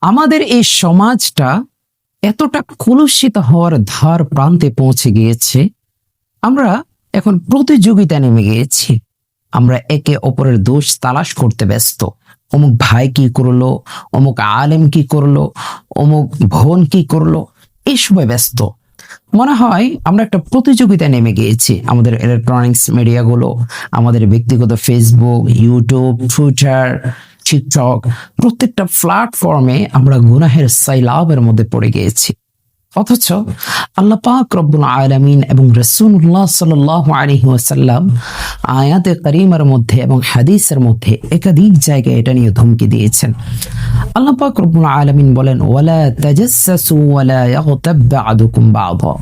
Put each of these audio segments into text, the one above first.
আমাদের এই সমাজটা এতটা কলুষিত হওয়ার ধার প্রান্তে পৌঁছে গিয়েছে, আমরা এখন প্রতিযোগিতা নেমে গিয়েছি। আমরা একে অপরের দোষ তালাশ করতে ব্যস্ত। অমুক ভাই কি করলো, অমুক আলেম কি করলো, অমুক বোন কি করলো, এই সময় ব্যস্ত। মনে হয় আমরা একটা প্রতিযোগিতায় নেমে গিয়েছি। আমাদের ইলেকট্রনিক্স মিডিয়াগুলো, আমাদের ব্যক্তিগত ফেসবুক, ইউটিউব, টুইটার, টিকটক, প্রত্যেকটা প্ল্যাটফর্মে আমরা গুনাহের সাইলাবের মধ্যে পড়ে গিয়েছি। অথচ আল্লাহ পাক রব্বুল আলামিন এবং রাসূলুল্লাহ সাল্লাল্লাহু আলাইহি ওয়াসাল্লাম আয়াতে কারিমার মধ্যে এবং হাদিসের মধ্যে একাধিক জায়গায় এটা নিয়ে ধমকি দিয়েছেন। আল্লাহ পাক রব্বুল আলামিন বলেন, ওয়ালা তাজাসসু ওয়ালা ইয়াগতাব বা'দুকুম বা'দা,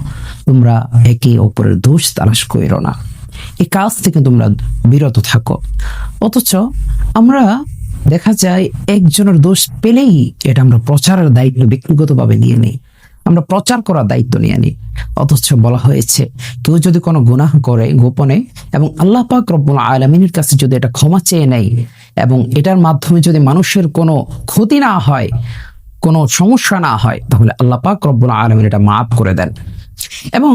তোমরা একে অপরের দোষ তালাশ করো না, এই কাজ থেকে তোমরা বিরত থাকো। অথচ আমরা দেখা যায় একজনের দোষ পেলেই এটা আমরা প্রচারের দায়িত্ব ব্যক্তিগতভাবে নিয়ে নিই, আমরা প্রচার করার দায়িত্ব নিয়ে নিই। অথচ বলা হয়েছে কেউ যদি কোনো গুনাহ করে গোপনে এবং আল্লাহ পাক রব্বুল আলামিনের কাছে যদি এটা ক্ষমা চেয়ে নেয় এবং এটার মাধ্যমে যদি মানুষের কোনো ক্ষতি না হয়, কোনো সমস্যা না হয়, তাহলে আল্লাহ পাক রব্বুল আলামিন এটা মাফ করে দেন। এবং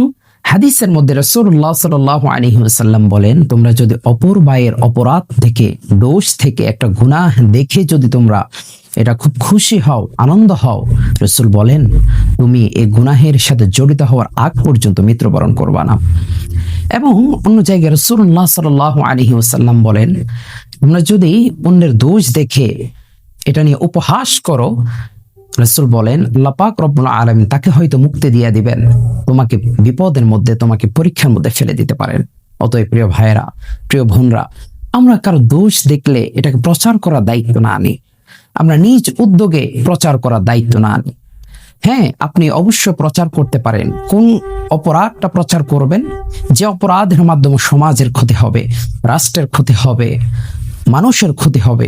হাদিসের মধ্যে রাসূলুল্লাহ সাল্লাল্লাহু আলাইহি ওয়াসাল্লাম বলেন, তোমরা যদি অপর ভাইয়ের অপরাধ থেকে, দোষ থেকে, একটা গুনাহ দেখে যদি তোমরা এটা খুব খুশি হও, আনন্দ হও, রাসূল বলেন তুমি এই গুনাহের সাথে জড়িত হওয়ার আগ পর্যন্ত মৃত্যুবরণ করবা না। এবং অন্য জায়গায় রাসূলুল্লাহ সাল্লাল্লাহু আলাইহি ওয়াসাল্লাম বলেন, তোমরা যদি অন্যের দোষ দেখে এটা নিয়ে উপহাস করো, রাসূল বলেন আল্লাহ পাক রব্বুল আলামিন তাকে হয়তো মুক্তি দিয়ে দিবেন, তোমাকে বিপদের মধ্যে, তোমাকে পরীক্ষার মধ্যে ফেলে দিতে পারেন। অতএব প্রিয় ভাইয়েরা, প্রিয় বোনরা, আমরা কারো দোষ দেখলে এটাকে প্রচার করার দায়িত্ব না নিই, আমরা নিজ উদ্যোগে প্রচার করার দায়িত্ব না নিই। হ্যাঁ, আপনি অবশ্যই প্রচার করতে পারেন। কোন অপরাধটা প্রচার করবেন? যে অপরাধের মাধ্যমে সমাজের ক্ষতি হবে, রাষ্ট্রের ক্ষতি হবে, মানুষের ক্ষতি হবে,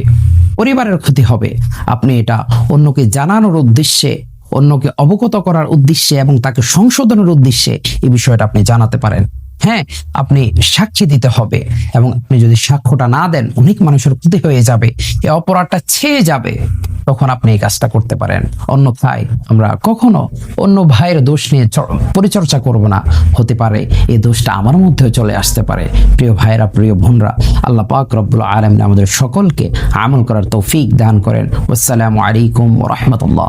পরিবারের ক্ষতি হবে, আপনি এটা অন্যকে জানানোর উদ্দেশ্যে, অন্যকে অবগত করার উদ্দেশ্যে এবং তাকে সংশোধনের উদ্দেশ্যে এই বিষয়টা আপনি জানাতে পারেন। হ্যাঁ, আপনি সাক্ষী দিতে হবে এবং আপনি যদি সাক্ষ্যটা না দেন, অনেক মানুষের ক্ষতি হয়ে যাবে, এই অপরাধটা ছেয়ে যাবে, তখন আপনি এই কাজটা করতে পারেন। অন্যথায় আমরা কখনো অন্য ভাইয়ের দোষ নিয়ে পরিচর্চা করব না। হতে পারে এই দোষটা আমার মধ্যেও চলে আসতে পারে। প্রিয় ভাইয়েরা, প্রিয় বোনরা, আল্লাহ পাক রব্বুল আলামিন আমাদের সকলকে আমল করার তৌফিক দান করেন। আসসালামু আলাইকুম ওয়া রাহমাতুল্লাহ।